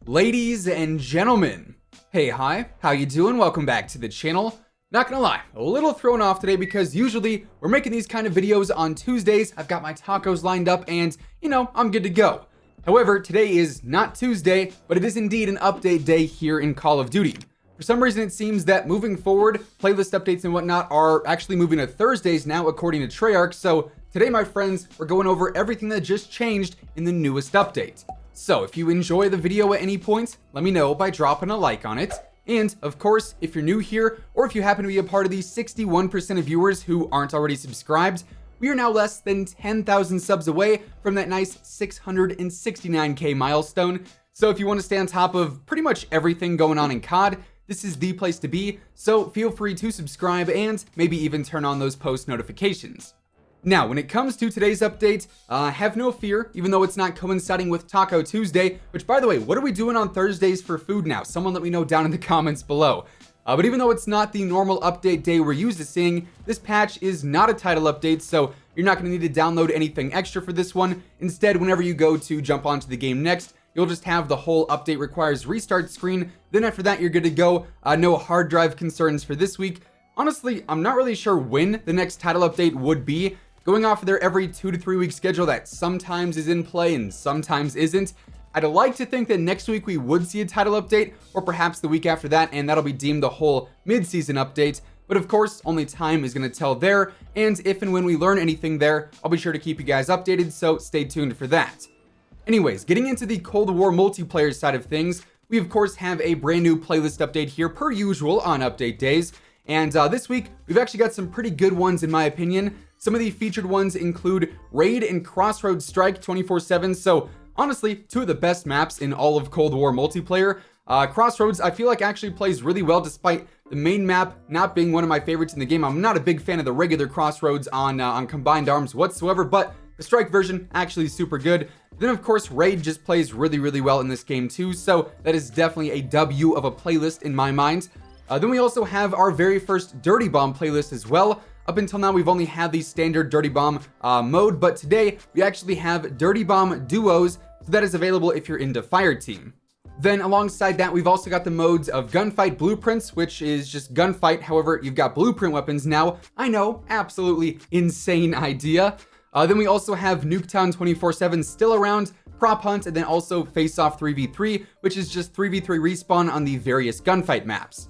Ladies and gentlemen, hey, hi, how you doing? Welcome back to the channel. Not gonna lie, a little thrown off today because usually we're making these kind of videos on Tuesdays. I've got my tacos lined up and, I'm good to go. However, today is not Tuesday, but it is indeed an update day here in Call of Duty. For some reason, it seems that moving forward, playlist updates and whatnot are actually moving to Thursdays now, according to Treyarch. So today, my friends, we're going over everything that just changed in the newest update. So if you enjoy the video at any point, let me know by dropping a like on it. And of course, if you're new here, or if you happen to be a part of the 61% of viewers who aren't already subscribed, we are now less than 10,000 subs away from that nice 669k milestone. So if you want to stay on top of pretty much everything going on in COD, this is the place to be. So feel free to subscribe and maybe even turn on those post notifications. Now, when it comes to today's update, have no fear, even though it's not coinciding with Taco Tuesday, which, by the way, what are we doing on Thursdays for food now? Someone let me know down in the comments below. But even though it's not the normal update day we're used to seeing, this patch is not a title update, so you're not going to need to download anything extra for this one. Instead, whenever you go to jump onto the game next, you'll just have the whole update requires restart screen. Then after that, you're good to go. No hard drive concerns for this week. Honestly, I'm not really sure when the next title update would be. Going off of their every 2 to 3 week schedule that sometimes is in play and sometimes isn't, I'd like to think that next week we would see a title update, or perhaps the week after that, and that'll be deemed the whole mid-season update. But of course, only time is going to tell there, and if and when we learn anything there, I'll be sure to keep you guys updated, so stay tuned for that. Anyways, getting into the Cold War multiplayer side of things, we of course have a brand new playlist update here per usual on update days, and this week we've actually got some pretty good ones in my opinion. Some of the featured ones include Raid and Crossroads Strike 24/7, so honestly, two of the best maps in all of Cold War multiplayer. Crossroads, I feel like actually plays really well despite the main map not being one of my favorites in the game. I'm not a big fan of the regular Crossroads on Combined Arms whatsoever, but the Strike version actually is super good. Then of course, Raid just plays really well in this game too, so that is definitely a W of a playlist in my mind. Then we also have our very first Dirty Bomb playlist as well. Up until now, we've only had the standard Dirty Bomb mode, but today we actually have Dirty Bomb Duos, so that is available if you're into Fireteam. Then alongside that, we've also got the modes of Gunfight Blueprints, which is just gunfight. However, you've got blueprint weapons now. I know, absolutely insane idea. Then we also have Nuketown 24/7 still around, Prop Hunt, and then also Face Off 3v3, which is just 3v3 respawn on the various gunfight maps.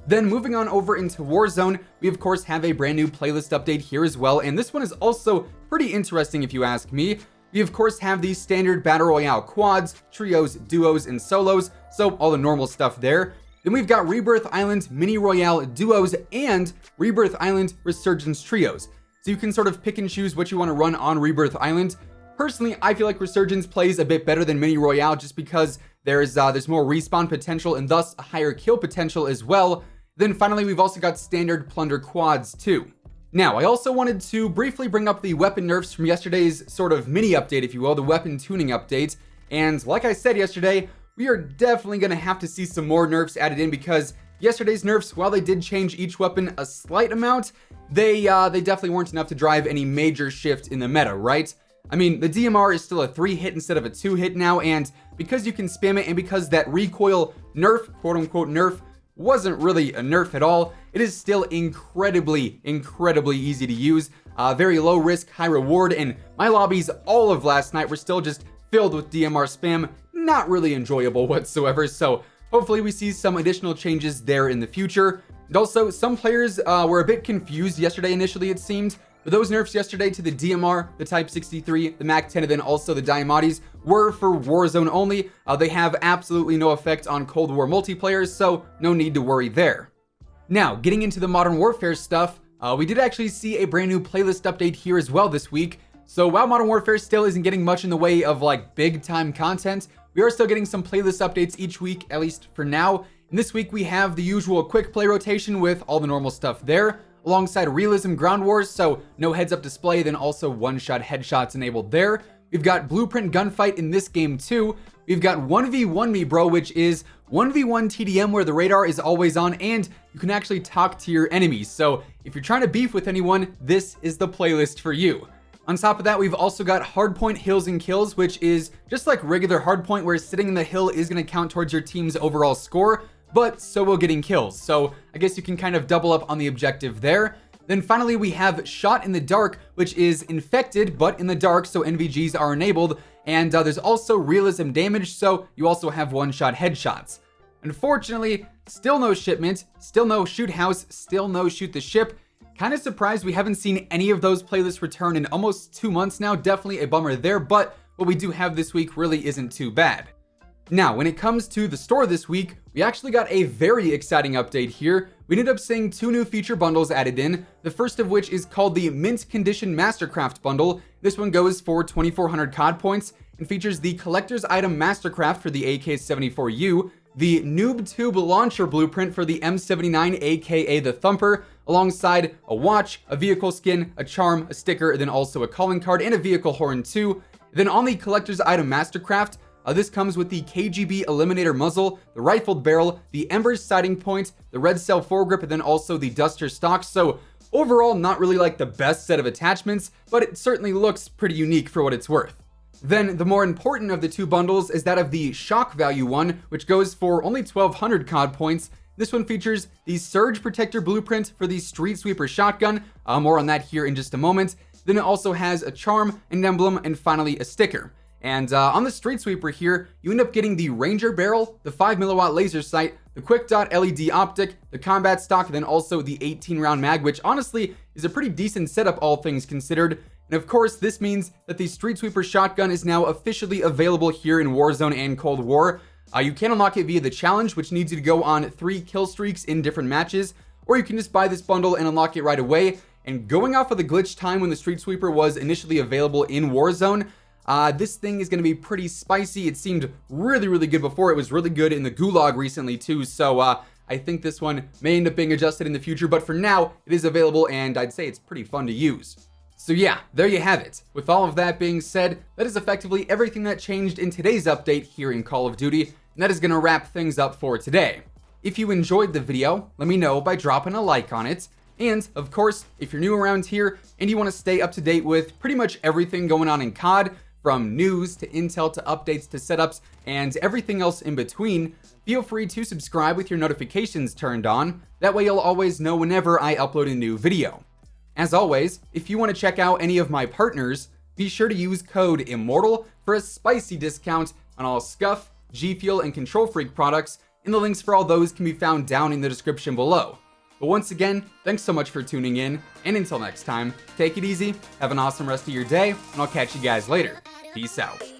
Then moving on over into Warzone, we of course have a brand new playlist update here as well, and this one is also pretty interesting if you ask me. We of course have the standard Battle Royale quads, trios, duos, and solos, so all the normal stuff there. Then we've got Rebirth Island Mini Royale duos and Rebirth Island Resurgence trios. So you can sort of pick and choose what you want to run on Rebirth Island. Personally, I feel like Resurgence plays a bit better than Mini Royale just because there's more respawn potential and thus a higher kill potential as well. Then finally, we've also got standard plunder quads too. Now, I also wanted to briefly bring up the weapon nerfs from yesterday's sort of mini update, if you will, the weapon tuning update. And like I said yesterday, we are definitely going to have to see some more nerfs added in because yesterday's nerfs, while they did change each weapon a slight amount, they definitely weren't enough to drive any major shift in the meta, right? I mean, the DMR is still a 3-hit instead of a 2-hit now, and because you can spam it and because that recoil nerf, quote-unquote nerf, wasn't really a nerf at all, it is still incredibly easy to use. Very low risk, high reward, and my lobbies all of last night were still just filled with DMR spam. Not really enjoyable whatsoever, so hopefully we see some additional changes there in the future. And also, some players were a bit confused yesterday initially, it seemed. But those nerfs yesterday to the DMR, the Type 63, the Mac 10, and then also the Diamattis were for Warzone only. They have absolutely no effect on Cold War multiplayer, so no need to worry there. Now, getting into the Modern Warfare stuff, we did actually see a brand new playlist update here as well this week. So while Modern Warfare still isn't getting much in the way of like big time content, we are still getting some playlist updates each week, at least for now. And this week we have the usual quick play rotation with all the normal stuff there, alongside Realism Ground Wars, so no heads-up display, then also one-shot headshots enabled there. We've got Blueprint Gunfight in this game too. We've got 1v1 Me Bro, which is 1v1 TDM where the radar is always on and you can actually talk to your enemies. So if you're trying to beef with anyone, this is the playlist for you. On top of that, we've also got Hardpoint Heels and Kills, which is just like regular Hardpoint, where sitting in the hill is going to count towards your team's overall score, but so will getting kills. So I guess you can kind of double up on the objective there. Then finally, we have Shot in the Dark, which is infected, but in the dark, so NVGs are enabled. And there's also Realism Damage, so you also have one-shot headshots. Unfortunately, still no shipment, still no shoot house, still no shoot the ship. Kind of surprised we haven't seen any of those playlists return in almost 2 months now. Definitely a bummer there, but what we do have this week really isn't too bad. Now, when it comes to the store this week, we actually got a very exciting update here. We ended up seeing 2 new feature bundles added in, the first of which is called the Mint Condition Mastercraft bundle. This one goes for 2,400 COD points and features the collector's item Mastercraft for the AK-74U, the Noob Tube launcher blueprint for the M79 aka the Thumper, alongside a watch, a vehicle skin, a charm, a sticker, then also a calling card and a vehicle horn too. Then on the collector's item Mastercraft, this comes with the KGB Eliminator muzzle, the rifled barrel, the Embers sighting point, the red cell foregrip, and then also the Duster stock. So overall, not really like the best set of attachments, but it certainly looks pretty unique for what it's worth. Then the more important of the 2 bundles is that of the shock value one, which goes for only 1,200 COD points. This one features the Surge Protector blueprint for the Street Sweeper shotgun. More on that here in just a moment. Then it also has a charm, an emblem, and finally a sticker. And on the Street Sweeper here, you end up getting the Ranger barrel, the 5mm laser sight, the quick dot LED optic, the combat stock, and then also the 18-round mag, which honestly is a pretty decent setup all things considered. And of course, this means that the Street Sweeper shotgun is now officially available here in Warzone and Cold War. You can unlock it via the challenge, which needs you to go on 3 kill streaks in different matches, or you can just buy this bundle and unlock it right away. And going off of the glitch time when the Street Sweeper was initially available in Warzone, this thing is going to be pretty spicy. It seemed really good before. It was really good in the Gulag recently too, so I think this one may end up being adjusted in the future, but for now, it is available and I'd say it's pretty fun to use. So yeah, there you have it. With all of that being said, that is effectively everything that changed in today's update here in Call of Duty, and that is going to wrap things up for today. If you enjoyed the video, let me know by dropping a like on it. And of course, if you're new around here and you want to stay up to date with pretty much everything going on in COD, from news to intel to updates to setups and everything else in between, feel free to subscribe with your notifications turned on. That way you'll always know whenever I upload a new video. As always, if you want to check out any of my partners, be sure to use code WhosImmortal for a spicy discount on all Scuff, G Fuel, and Control Freak products, and the links for all those can be found down in the description below. But once again, thanks so much for tuning in, and until next time, take it easy, have an awesome rest of your day, and I'll catch you guys later. Peace out.